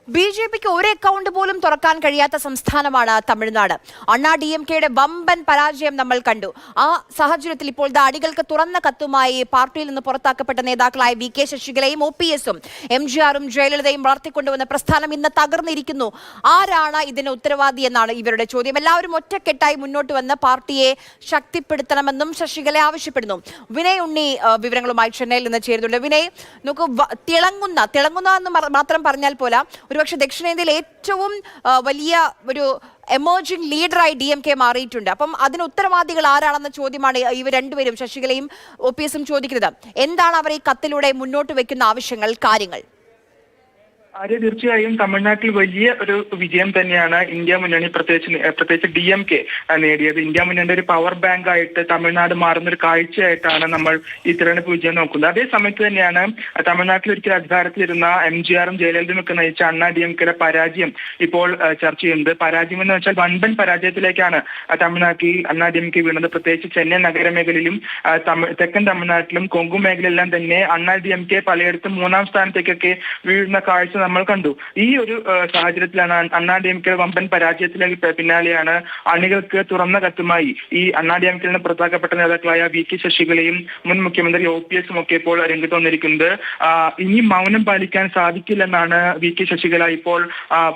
ബി.ജെ.പിക്ക് ഒരു അക്കൗണ്ട് പോലും തുറക്കാൻ കഴിയാത്ത സംസ്ഥാനമാണ് തമിഴ്നാട്. അണ്ണാ ഡി.എം.കെയുടെ വമ്പൻ പരാജയം നമ്മൾ കണ്ടു. ആ സാഹചര്യത്തിൽ ഇപ്പോൾ അടികൾക്ക് തുറന്ന കത്തുമായി പാർട്ടിയിൽ നിന്ന് പുറത്താക്കപ്പെട്ട നേതാക്കളായ വി.കെ. ശശികലയും ഒ.പി.എസും എം.ജി.ആറും ജയലളിതയും വളർത്തിക്കൊണ്ടുവന്ന പ്രസ്ഥാനം ഇന്ന് തകർന്നിരിക്കുന്നു. ആരാണ് ഇതിന് ഉത്തരവാദി എന്നാണ് ഇവരുടെ ചോദ്യം. എല്ലാവരും ഒറ്റക്കെട്ടായി മുന്നോട്ട് വന്ന് പാർട്ടിയെ ശക്തിപ്പെടുത്തണമെന്നും ശശികല ആവശ്യപ്പെടുന്നു. വിനയ് ഉണ്ണി വിവരങ്ങളുമായി ചെന്നൈയിൽ നിന്ന് ചേരുന്നുണ്ട്. വിനയ്, നമുക്ക് തിളങ്ങുന്ന എന്ന് മാത്രം പറഞ്ഞാൽ പോരാ, ഒരുപക്ഷെ ദക്ഷിണേന്ത്യയിൽ ഏറ്റവും വലിയ ഒരു എമേർജിംഗ് ലീഡറായി ഡി.എം.കെ മാറിയിട്ടുണ്ട്. അപ്പം അതിന് ഉത്തരവാദികൾ ആരാണെന്ന ചോദ്യമാണ് ഇവർ രണ്ടുപേരും, ശശികലയും ഒ.പി.എസും ചോദിക്കുന്നത്. എന്താണ് അവർ ഈ കത്തിലൂടെ മുന്നോട്ട് വെക്കുന്ന ആവശ്യങ്ങൾ, കാര്യങ്ങൾ? തീർച്ചയായും തമിഴ്നാട്ടിൽ വലിയ ഒരു വിജയം തന്നെയാണ് ഇന്ത്യ മുന്നണി, പ്രത്യേകിച്ച് ഡി.എം.കെ നേടിയത്. ഇന്ത്യ മുന്നണിയുടെ ഒരു പവർ ബാങ്ക് ആയിട്ട് തമിഴ്നാട് മാറുന്ന ഒരു കാഴ്ചയായിട്ടാണ് നമ്മൾ ഈ തിരഞ്ഞെടുപ്പ് വിജയം നോക്കുന്നത്. അതേ സമയത്ത് തന്നെയാണ് തമിഴ്നാട്ടിൽ ഒരിക്കൽ അധികാരത്തിലിരുന്ന എം.ജി.ആറും ജയലളിതയും ഒക്കെ നയിച്ച അണ്ണാ ഡി.എം.കെയുടെ പരാജയം ഇപ്പോൾ ചർച്ച ചെയ്യുന്നത്. പരാജയം എന്ന് വെച്ചാൽ വൻപൻ പരാജയത്തിലേക്കാണ് തമിഴ്നാട്ടിൽ അണ്ണാ ഡി.എം.കെ വീണത്. പ്രത്യേകിച്ച് ചെന്നൈ നഗരമേഖലയിലും തെക്കൻ തമിഴ്നാട്ടിലും കൊങ്കു മേഖലയിലെല്ലാം തന്നെ അണ്ണാ ഡി.എം.കെ പലയിടത്തും മൂന്നാം സ്ഥാനത്തേക്കൊക്കെ വീഴുന്ന കാഴ്ച നമ്മൾ കണ്ടു. ഈ ഒരു സാഹചര്യത്തിലാണ് അണ്ണാ ഡി.എം.കെ വമ്പൻ പരാജയത്തിലേക്ക് പിന്നാലെയാണ് അണികൾക്ക് തുറന്ന കത്തുമായി ഈ അണ്ണാ ഡി.എം.കെയിൽ നിന്ന് പുറത്താക്കപ്പെട്ട നേതാക്കളായ വി.കെ. ശശികലയും മുൻ മുഖ്യമന്ത്രി ഒ.പി.എസും ഒക്കെ ഇപ്പോൾ രംഗത്ത് വന്നിരിക്കുന്നത്. ഇനി മൗനം പാലിക്കാൻ സാധിക്കില്ലെന്നാണ് വി.കെ. ശശികല ഇപ്പോൾ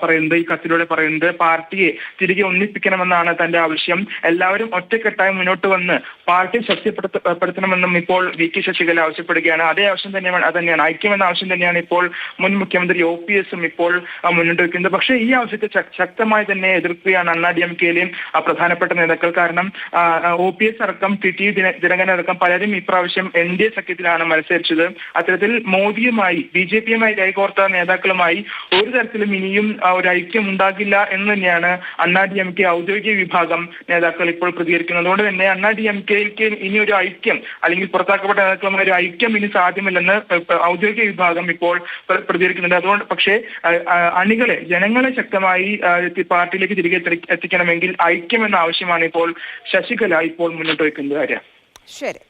പറയുന്നത്, ഈ കത്തിലൂടെ പറയുന്നത്. പാർട്ടിയെ തിരികെ ഒന്നിപ്പിക്കണമെന്നാണ് തന്റെ ആവശ്യം. എല്ലാവരും ഒറ്റക്കെട്ടായി മുന്നോട്ട് വന്ന് പാർട്ടി ശക്തിപ്പെടുത്തണമെന്നും ഇപ്പോൾ വി.കെ. ശശികല ആവശ്യപ്പെടുകയാണ്. അതേ ആവശ്യം തന്നെയാണ് ഐക്യമെന്ന ആവശ്യം തന്നെയാണ് ഇപ്പോൾ മുൻ മുഖ്യമന്ത്രി ഒ.പി.എസും ഇപ്പോൾ മുന്നോട്ട് വയ്ക്കുന്നത്. പക്ഷേ ഈ ആവശ്യത്തെ ശക്തമായി തന്നെ എതിർക്കുകയാണ് അണ്ണാ ഡി.എം.കെയിലെയും പ്രധാനപ്പെട്ട നേതാക്കൾ. കാരണം ഒ.പി.എസ് അടക്കം ടി ദിനകരൻ അടക്കം പലരും ഇപ്രാവശ്യം എൻ.ഡി.എ സഖ്യത്തിലാണ് മത്സരിച്ചത്. അത്തരത്തിൽ മോദിയുമായി ബി.ജെ.പിയുമായി കൈകോർത്ത നേതാക്കളുമായി ഒരു തരത്തിലും ഇനിയും ഒരു ഐക്യം ഉണ്ടാകില്ല എന്ന് തന്നെയാണ് അണ്ണാ ഡി.എം.കെ ഔദ്യോഗിക വിഭാഗം നേതാക്കൾ ഇപ്പോൾ പ്രതികരിക്കുന്നത്. അതുകൊണ്ട് തന്നെ അണ്ണാ ഡി.എം.കെക്ക് ഇനി ഒരു ഐക്യം, അല്ലെങ്കിൽ പുറത്താക്കപ്പെട്ട നേതാക്കളുമായി ഒരു ഐക്യം ഇനി സാധ്യമല്ലെന്ന് ഔദ്യോഗിക വിഭാഗം ഇപ്പോൾ പ്രതികരിക്കുന്നുണ്ട്. അതുകൊണ്ട് പക്ഷേ അണികളെ, ജനങ്ങളെ ശക്തമായി പാർട്ടിയിലേക്ക് തിരികെ എത്തിക്കണമെങ്കിൽ ഐക്യം എന്ന ആവശ്യമാണ് ഇപ്പോൾ ശശികല ഇപ്പോൾ മുന്നോട്ട് വയ്ക്കുന്നത്. ശരി.